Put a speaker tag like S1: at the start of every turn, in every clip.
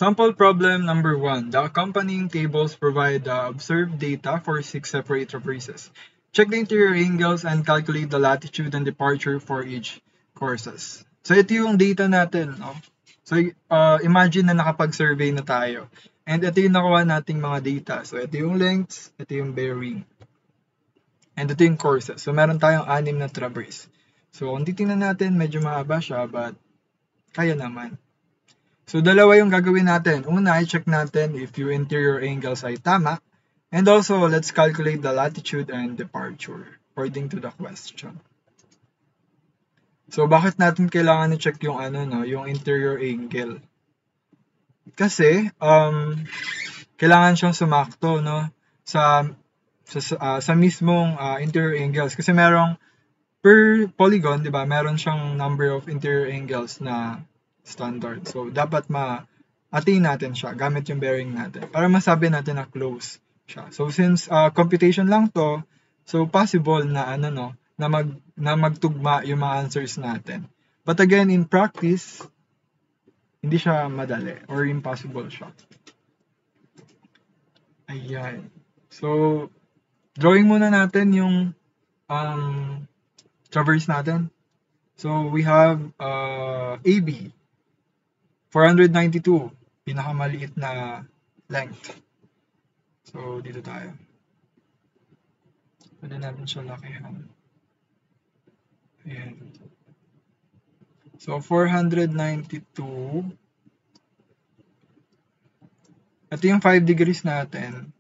S1: Sample problem number 1. The accompanying tables provide the observed data for 6 separate traverses. Check the interior angles and calculate the latitude and departure for each courses. So ito yung data natin. No? So imagine na nakapag-survey na tayo. And ito yung nakuha nating mga data. So ito yung lengths, ito yung bearing. And ito yung courses. So meron tayong 6 na traverse. So kung titingnan natin, medyo mahaba siya, but kaya naman. So, dalawa yung gagawin natin. Una, i-check natin if yung interior angles ay tama. And also, let's calculate the latitude and departure according to the question. So, bakit natin kailangan i-check yung yung interior angle? Kasi, kailangan siyang sumakto, no? Sa mismong interior angles. Kasi merong, per polygon, di ba, meron siyang number of interior angles na standard. So, dapat ma-attain natin siya gamit yung bearing natin para masabi natin na close siya. So, since computation lang to, so possible na na magtugma yung mga answers natin. But again, in practice, hindi siya madali or impossible siya. Ayan. So, drawing muna natin yung traverse natin. So, we have AB. 492, pinakamaliit na length. So, dito tayo. Pwede natin siya lakihan. Ayan. So, 492. Ito yung 5 degrees natin.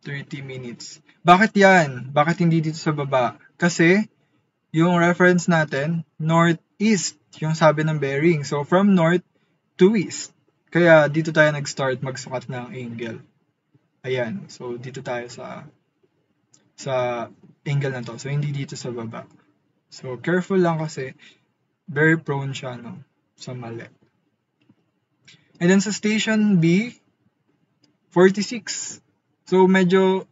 S1: 30 minutes. Bakit yan? Bakit hindi dito sa baba? Kasi, yung reference natin, northeast, yung sabi ng bearing. So, from north to east. Kaya dito tayo nag-start magsukat ng angle. Ayan. So dito tayo sa angle na to. So hindi dito sa baba. So careful lang kasi very prone siya sa mali. And then sa station B, 46. So medyo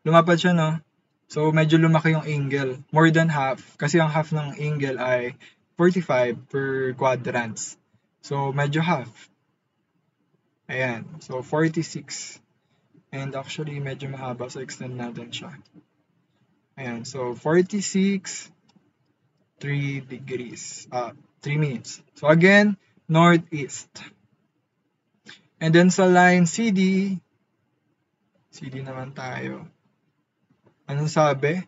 S1: lumapad siya, no? So medyo lumaki yung angle. More than half. Kasi ang half ng angle ay 45 per quadrants. So, medyo half. Ayan. So, 46. And actually, medyo mahaba. So, extend natin siya. Ayan. So, 46, 3 degrees. 3 minutes. So, again, northeast. And then sa line CD naman tayo. Anong sabi?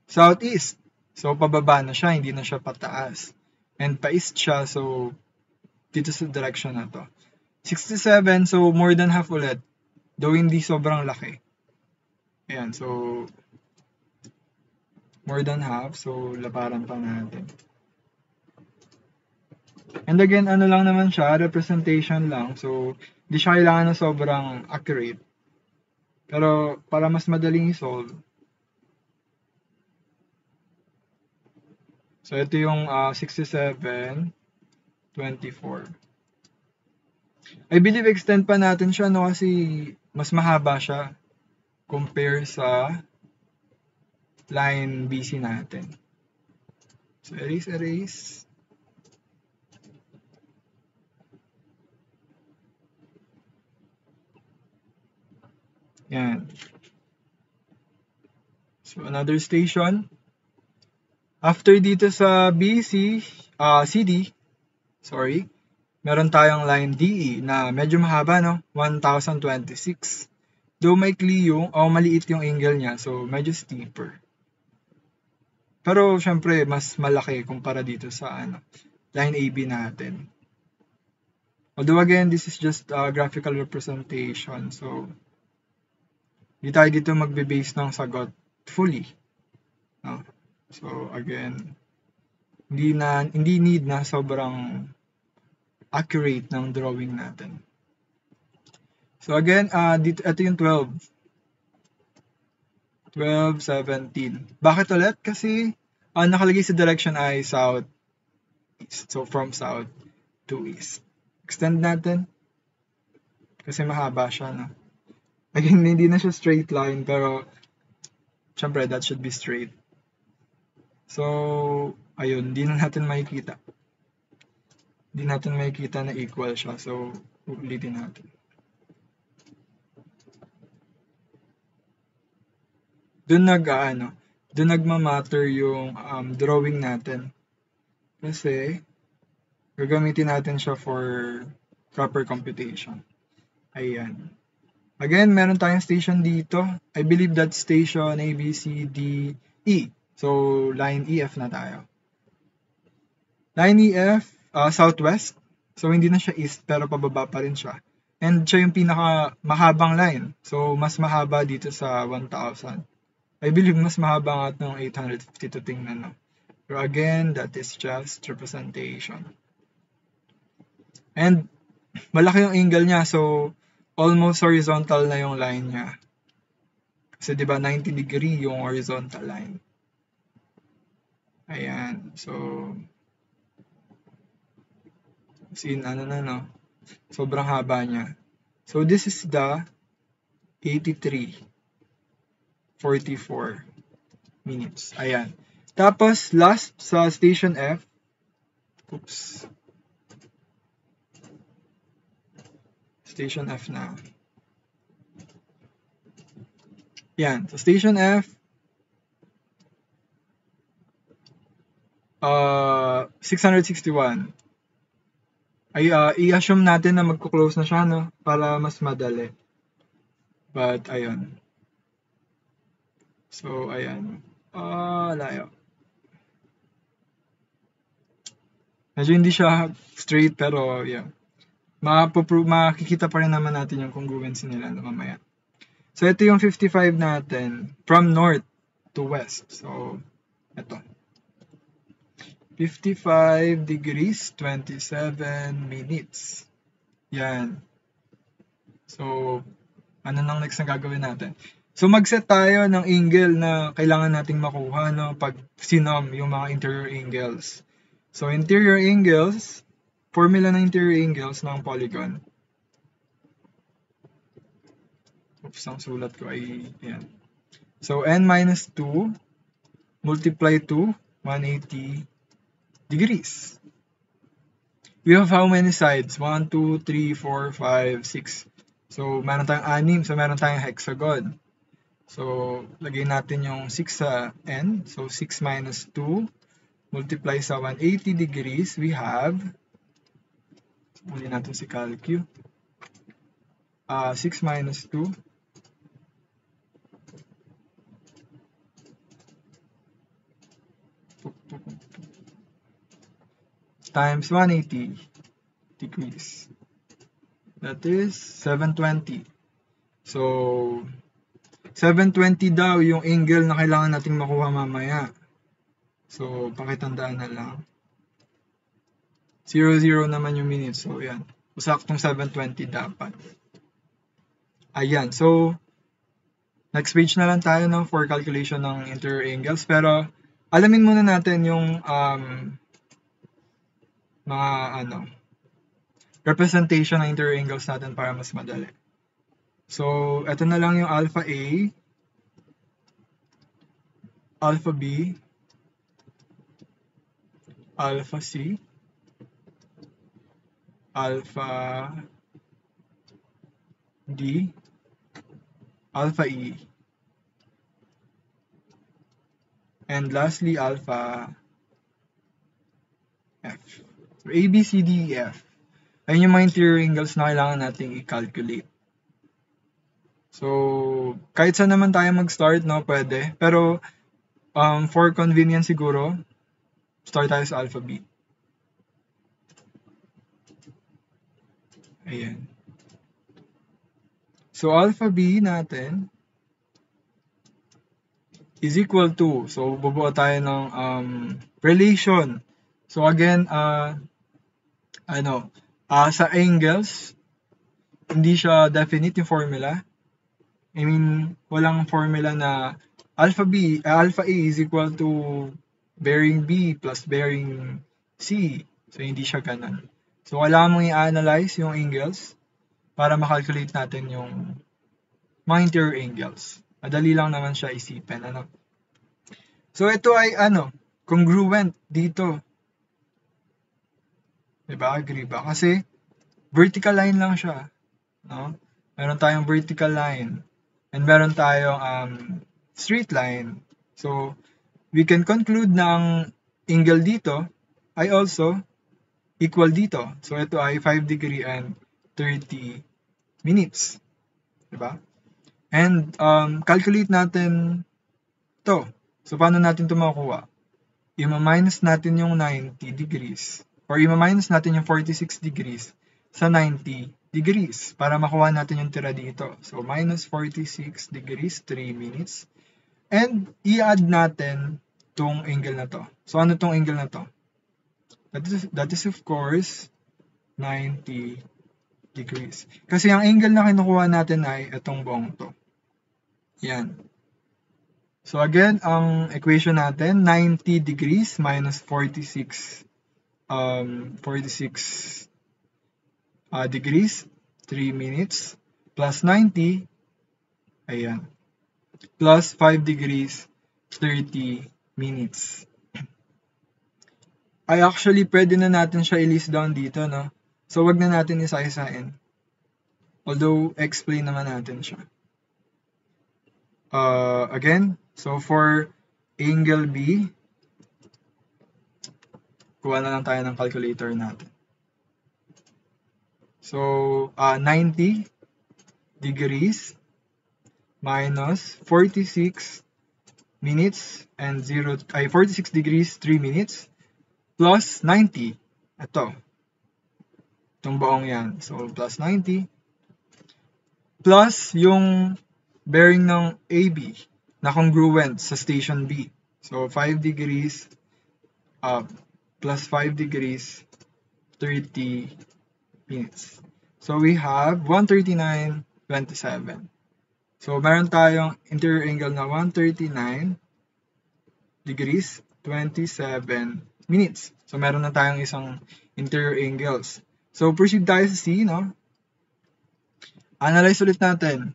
S1: Southeast. So, pababa na siya. Hindi na siya pataas. And pa-east siya. So, dito sa direction na to. 67, so more than half ulit. Though hindi sobrang laki. Ayan, so more than half. So, labaran pa natin. And again, ano lang naman siya, representation lang. So, hindi siya kailangan na sobrang accurate. Pero, para mas madaling i-solve. So, ito yung 67, 24. I believe extend pa natin siya, no? Kasi mas mahaba siya compare sa line BC natin. So, erase. Yan. So, another station. After dito sa CD, meron tayong line DE na medyo mahaba, no? 1026. Though maliit yung angle niya, so medyo steeper. Pero syempre, mas malaki kumpara dito sa line AB natin. Although again, this is just a graphical representation. So, hindi tayo dito magbe-base ng sagot fully. No? So, again, hindi need na sobrang accurate ng drawing natin. So again, ito yung 12. 12, 17. Bakit ulit? Kasi nakalagay sa direction ay south, east. So from south to east. Extend natin. Kasi mahaba siya, no? Again, hindi na siya straight line, pero syempre, that should be straight. So, ayun, hindi na natin makikita. Hindi natin makikita na equal siya. So, Ulitin natin. Doon nagma-matter yung drawing natin. Kasi, gagamitin natin siya for proper computation. Ayan. Again, meron tayong station dito. I believe that's station A, B, C, D, E. So, line EF na tayo. Line EF, southwest. So, hindi na siya east, pero pababa pa rin siya. And siya yung pinaka mahabang line. So, mas mahaba dito sa 1,000. I believe mas mahaba nga ng 852 tingnan, no? Pero again, that is just representation. And malaki yung angle niya, so almost horizontal na yung line niya. Kasi 'di ba 90 degree yung horizontal line. Ayan. So sin ano na no. Sobrang haba niya. So this is the 83:44 minutes. Ayan. Tapos last sa station F. Oops. Station F na. Yan. So station F, 661. Ay, i-assume natin na magko-close na siya, no? Para mas madali. But, ayun. So, ayan. Layo. Medyo hindi siya straight, pero, yeah. Makikita pa rin naman natin yung congruency nila no, mamaya. So, ito yung 55 natin from north to west. So, ito. 55 degrees, 27 minutes. Yan. So, ano nang next na gagawin natin? So, mag-set tayo ng angle na kailangan nating makuha no, pag sinom yung mga interior angles. So, interior angles, formula ng interior angles ng polygon. Oops, ang sulat ko ay, yan. So, n minus 2 multiply to 180 degrees. We have how many sides? 1, 2, 3, 4, 5, 6. So, meron tayong 6. So, meron tayong hexagon. So, lagay natin yung 6 sa n. So, 6 minus 2 multiply sa 180 degrees. We have, ulit natin si calcu. 6 minus 2 times 180 degrees. That is 720. So, 720 daw yung angle na kailangan nating makuha mamaya. So, pakitandaan na lang. 0, 0 naman yung minutes. So, yan. Saktong 720 dapat. Ayan. So, next page na lang tayo no, for calculation ng interior angles. Pero, alamin muna natin yung mga representation ng interior angles natin para mas madali. So, ito na lang yung alpha A, alpha B, alpha C, alpha D, alpha E, and lastly, alpha F. So, A, B, C, D, E, F. Ayun yung mga interior angles na kailangan nating i-calculate. So, kahit saan naman tayo mag-start, no, pwede. Pero, for convenience siguro, start tayo sa alpha B. Ayan. So, alpha B natin is equal to, so bubuo tayo ng relation. So, again, sa angles, hindi siya definite yung formula. I mean, walang formula na alpha A is equal to bearing B plus bearing C. So, hindi siya ganun. So, kailangan mong i-analyze yung angles para makalculate natin yung mga interior angles. Madali lang naman siya isipin. So, ito ay congruent dito. Diba? Agree ba? Kasi, vertical line lang siya, no? Meron tayong vertical line and meron tayong straight line. So, we can conclude na ang angle dito ay also equal dito. So, ito ay 5 degree and 30 minutes. Diba? And calculate natin to. So, paano natin ito makukuha? Ima-minus natin yung 90 degrees or ima-minus natin yung 46 degrees sa 90 degrees para makuha natin yung tira dito. So, minus 46 degrees, 3 minutes. And i-add natin tong angle na to. So, ano tong angle na to? That is of course 90 degrees. Kasi ang angle na kinukuha natin ay itong buong to. Yan. So again, ang equation natin, 90 degrees minus 46 degrees, 3 minutes, plus 90, ayan, plus 5 degrees, 30 minutes. Ay actually, pwede na natin siya i-list down dito, no? So wag na natin isa-isain. Although, explain naman natin siya. Again, so for angle B, kuha na lang tayo ng calculator natin. So, 90 degrees minus 46 minutes and 46 degrees, 3 minutes plus 90. Ito. Itong buong yan. So, plus 90 plus yung bearing ng AB na congruent sa station B. So, 5 degrees plus 5 degrees, 30 minutes. So, we have 139.27. So, meron tayong interior angle na 139 degrees, 27 minutes. So, meron na tayong isang interior angles. So, proceed tayo sa C, no? Analyze ulit natin.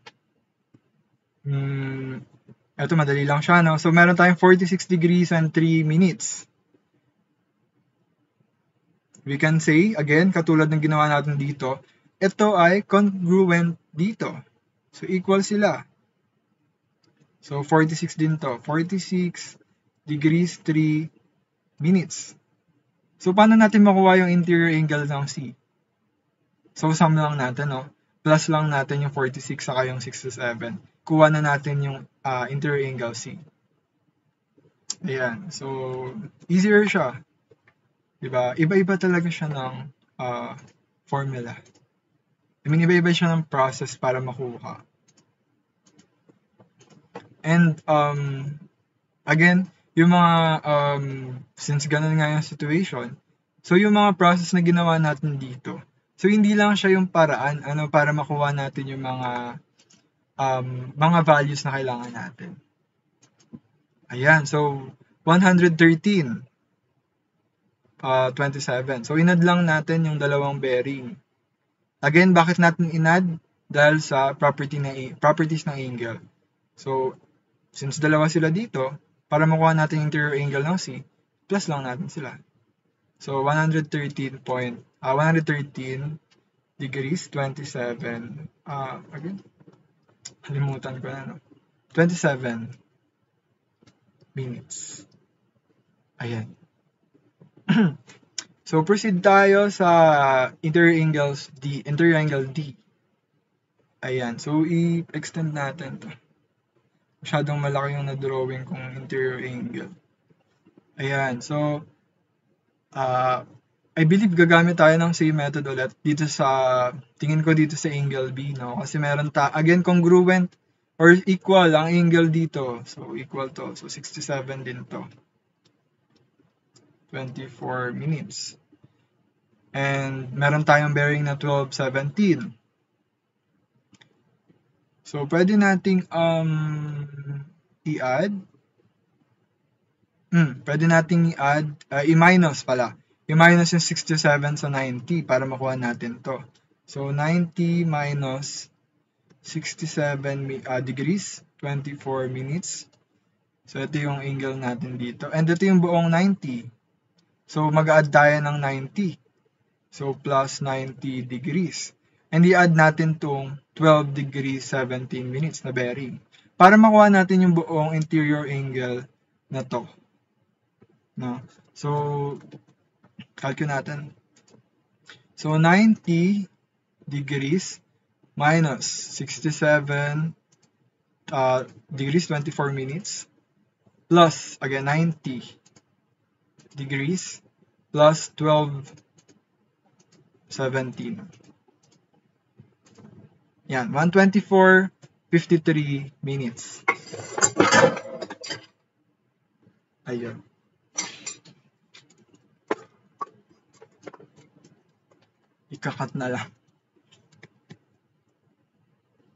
S1: Ito, madali lang siya, no? So, meron tayong 46 degrees and 3 minutes. We can say, again, katulad ng ginawa natin dito, ito ay congruent dito. So, equal sila. So, 46 din to. 46 degrees, 3 minutes. So, paano natin makuha yung interior angle ng C? So, sum lang natin, no? Plus lang natin yung 46 saka yung 67. Kuha na natin yung interior angle C. Ayan. So, easier siya. Diba? Iba-iba talaga siya ng formula. I mean, iba-iba siya ng process para makuha. And, again, yung mga, since ganun nga yung situation, so yung mga process na ginawa natin dito, so hindi lang siya yung paraan, para makuha natin yung mga values na kailangan natin. Ayan, so, 113. 27. So, inad lang natin yung dalawang bearing. Again, bakit natin inad? Dahil sa properties ng angle. So, since dalawa sila dito, para makuha natin yung interior angle ng C, plus lang natin sila. So, 113 degrees, 27. Again, halimutan ko na, no? 27 minutes. Ayan. So, proceed tayo sa interior angle D. Ayan. So, i-extend natin to. Masyadong malaki yung na-drawing kong interior angle. Ayan. So, I believe gagamit tayo ng same method ulit dito sa, tingin ko dito sa angle B, no? Kasi meron again, congruent or equal ang angle dito. So, equal to. So, 67 din to. 24 minutes. And meron tayong bearing na 12-17. So, pwede nating i-add. Pwede nating i-add, i-minus pala. I-minus yung 67 sa 90 para makuha natin to. So, 90 minus 67 degrees, 24 minutes. So, ito yung angle natin dito. And ito yung buong 90. So, mag-add tayo ng 90. So, plus 90 degrees. And i-add natin tong 12 degrees 17 minutes na bearing. Para makuha natin yung buong interior angle na to. No? So, calculate natin. So, 90 degrees minus 67 degrees 24 minutes plus, again, 90 degrees plus 12 17. Yan, 124.53 minutes. Ayun. Ikakat na lang.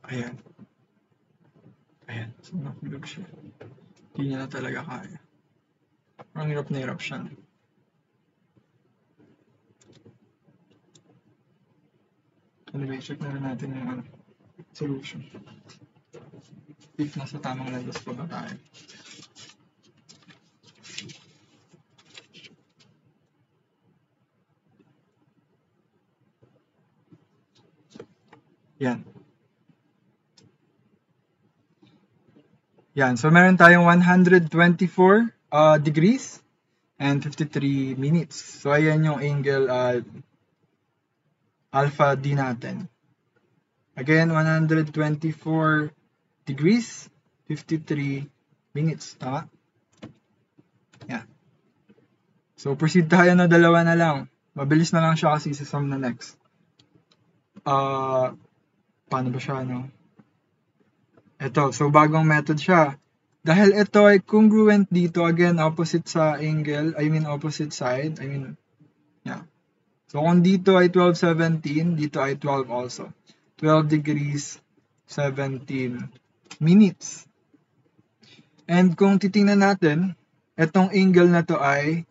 S1: Ayan. Ayan. So, nakulog siya. Hindi niya na talaga kaya. Parang hirap na hirap siya. Anyway, check na rin natin yung solution. If nasa tamang landas pa ba tayo. Yan. Yan. So, meron tayong 124 degrees and 53 minutes. So, ayan yung angle alpha D natin. Again, 124 degrees, 53 minutes. Tama? Yan. So, proceed tayo na dalawa na lang. Mabilis na lang siya kasi sa sum na next. Paano ba siya, no? Ito, so bagong method siya. Dahil ito ay congruent dito, again, opposite sa angle, opposite side, yeah. So, kung dito ay 12:17, dito ay 12 also. 12 degrees, 17 minutes. And kung titingnan natin, itong angle na to ay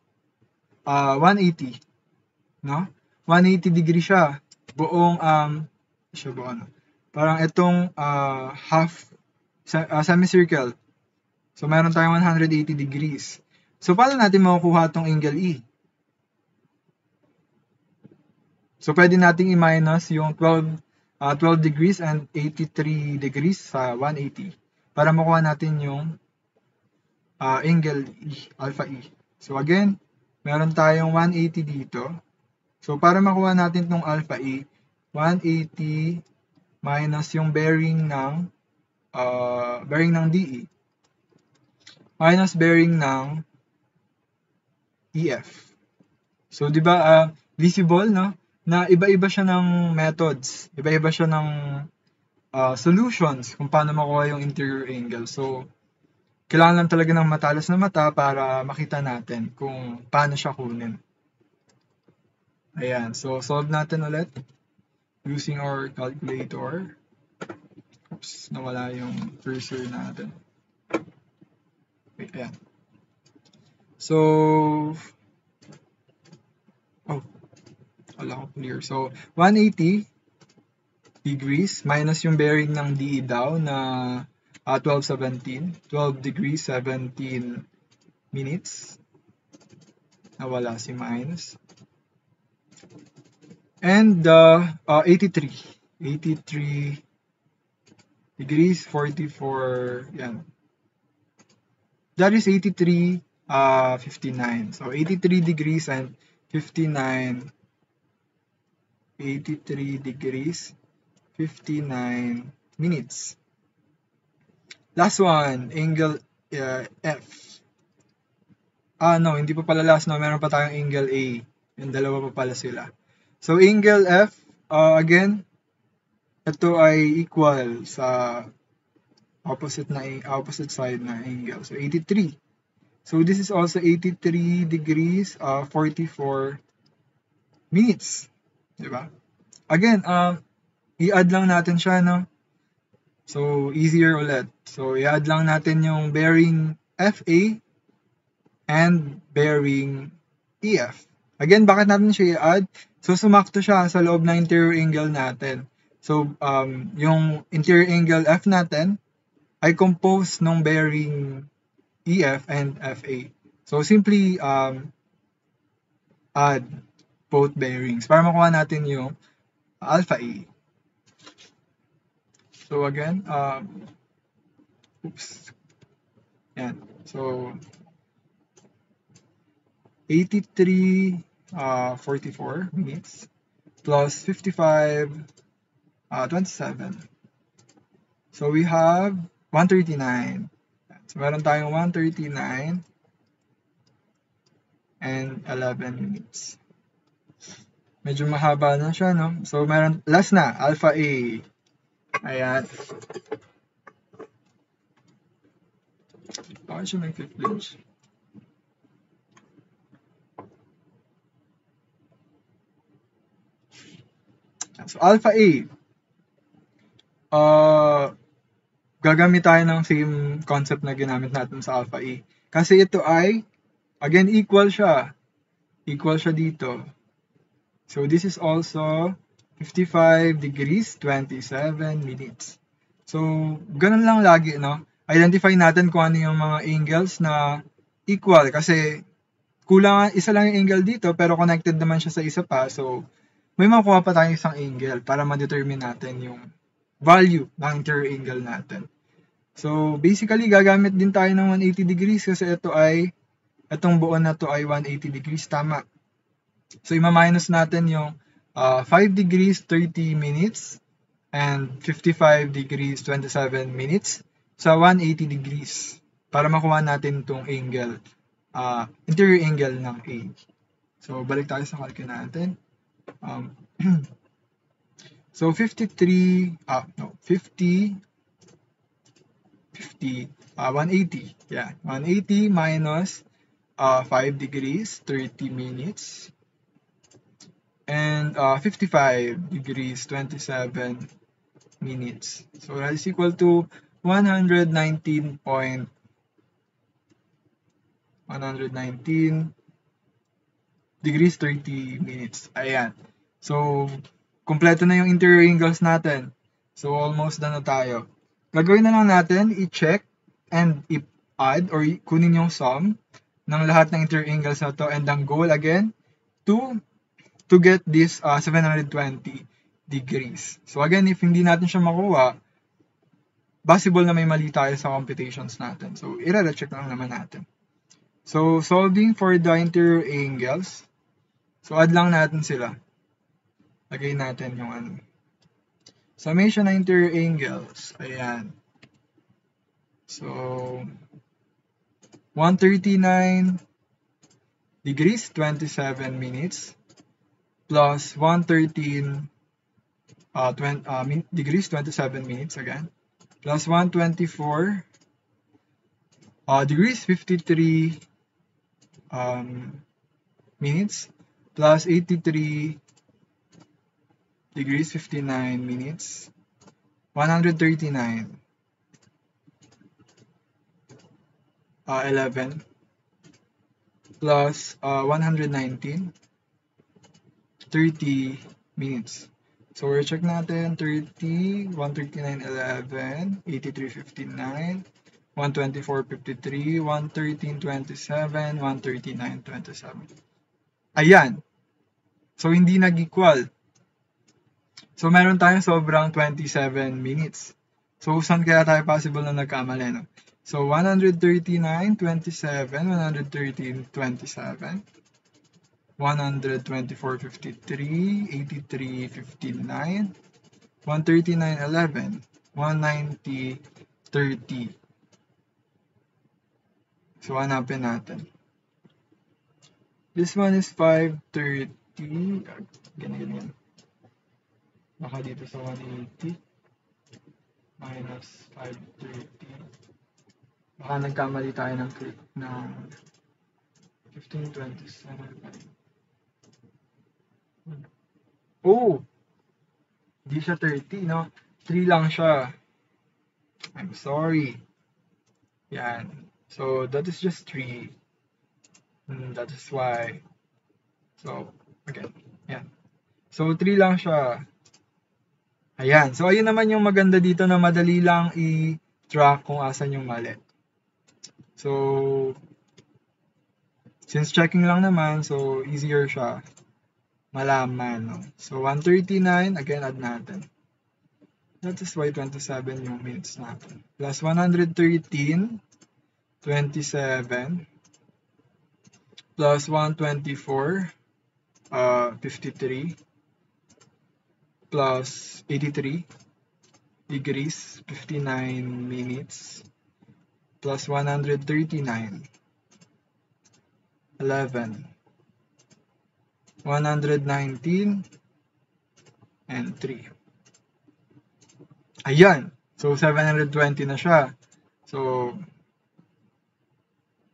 S1: 180. No? 180 degree siya. Buong, parang itong half, semicircle. So, meron tayong 180 degrees. So, paano natin makukuha itong angle E? So, pwede nating i-minus yung 12 degrees and 83 degrees sa 180 para makuha natin yung angle E, alpha E. So, again, meron tayong 180 dito. So, para makuha natin itong alpha E, 180 minus yung bearing ng DE minus bearing ng EF. So, di ba, visible, no? Na iba-iba siya ng methods, iba-iba siya ng solutions kung paano makuha yung interior angle. So, kailangan lang talaga ng matalas na mata para makita natin kung paano siya kunin. Ayan, so solve natin ulit using our calculator. Oops, nawala yung cursor natin. Wait, ayan. So, wala ko clear. So, 180 degrees minus yung bearing ng DE daw na 12:17. 12 degrees, 17 minutes. Nawala si minus. And 83. 83 degrees, 44, yan. That is 83, 59. So, 83 degrees and 59 83 degrees, 59 minutes. Last one, angle F. No, hindi pa pala last, no? Meron pa tayong angle A. Yung dalawa pa pala sila. So, angle F, again, ito ay equal sa opposite side na angle. So, 83. So, this is also 83 degrees, 44 minutes. Diba? Again, i-add lang natin siya, no? So, easier ulit. So, i-add lang natin yung bearing FA and bearing EF. Again, bakit natin siya i-add? So, sumakto siya sa loob ng interior angle natin. So, yung interior angle F natin ay composed ng bearing EF and FA. So, simply add both bearings para makuha natin yung alpha A. So again, yan. So 83:44 minutes plus 55:27. So we have 139. So meron tayong 139 and 11 minutes. Medyo mahaba na siya, no? So meron, last na, alpha A. Ayan. Bakit siya nag-flinch? So alpha A. Gagamit tayo ng same concept na ginamit natin sa alpha A. Kasi ito ay, again, equal siya. Equal siya dito. So this is also 55 degrees, 27 minutes. So, ganun lang lagi, no? Identify natin kung ano yung mga angles na equal. Kasi, kulang, isa lang yung angle dito, pero connected naman siya sa isa pa. So, may makuha pa tayong isang angle para ma-determine natin yung value ng interior angle natin. So, basically, gagamit din tayo ng 180 degrees kasi itong buo na to ay 180 degrees. Tama. So, ima-minus natin yung 5 degrees, 30 minutes, and 55 degrees, 27 minutes sa 180 degrees para makuha natin itong angle, interior angle ng A. So, balik tayo sa calc natin. So, 180 Yeah, 180 minus 5 degrees, 30 minutes, and 55 degrees, 27 minutes. So that is equal to 119 degrees, 30 minutes. Ayan. So, kumpleto na yung interior angles natin. So, almost done na tayo. Gagawin na lang natin, i-check and i-add or kunin yung sum ng lahat ng interior angles na to, and ang goal again to get this 720 degrees. So again, if hindi natin siya makuha, possible na may mali tayo sa computations natin. So i-recheck lang naman natin. So solving for the interior angles, so add lang natin sila. Lagay natin yung ano. Summation ng interior angles. Ayan. So 139 degrees, 27 minutes plus 113 degrees, 27 minutes again, plus 124 degrees, 53 minutes, plus 83 degrees, 59 minutes, 139, 11, plus 119, 30 minutes. So, we'll check natin 30, 139, 11, 83, 59, 124, 53, 113, 27, 139, 27. Ayan. So, hindi nag-equal. So, meron tayong sobrang 27 minutes. So, saan kaya tayo possible na nagkamali, no? So, 139, 27, 113, 27, 124, 53, 83, 59, 139, 11, 190, 30. So, hanapin natin. This one is 530. Ganyan. Baka dito sa 180 minus 530. Baka nagkamali tayo ng click ng 1527. Oh! Hindi siya 30, no? 3 lang siya. I'm sorry. Yan. So, that is just 3. That is why. So, again. Yan. So, 3 lang siya. Ayan. So, ayun naman yung maganda dito na madali lang i-track kung asan yung mali. So, since checking lang naman, so easier siya. malaman, no? So, 139, again, add natin. That is why 27 yung minutes natin. Plus 113, 27, plus 124, 53, plus 83 degrees, 59 minutes, plus 139, 11, 119, and 3. Ayan! So, 720 na siya. So,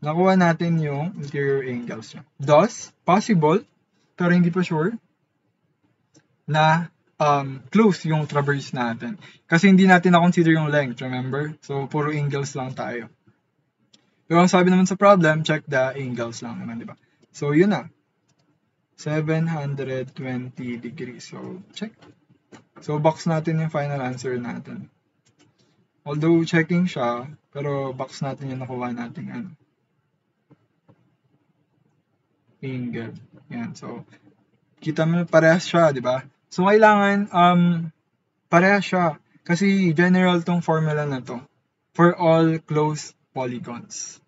S1: nakuha natin yung interior angles niya. Thus, possible, pero hindi pa sure, na close yung traverse natin. Kasi hindi natin na-consider yung length, remember? So, puro angles lang tayo. Pero ang sabi naman sa problem, check the angles lang naman, di ba? So, yun na. 720 degrees. So, check. So, box natin yung final answer natin. Although, checking siya, pero box natin yung nakuha natin angle. Yan. So, kita mo parehas siya, di ba? So, kailangan, parehas siya. Kasi general tong formula na to for all closed polygons.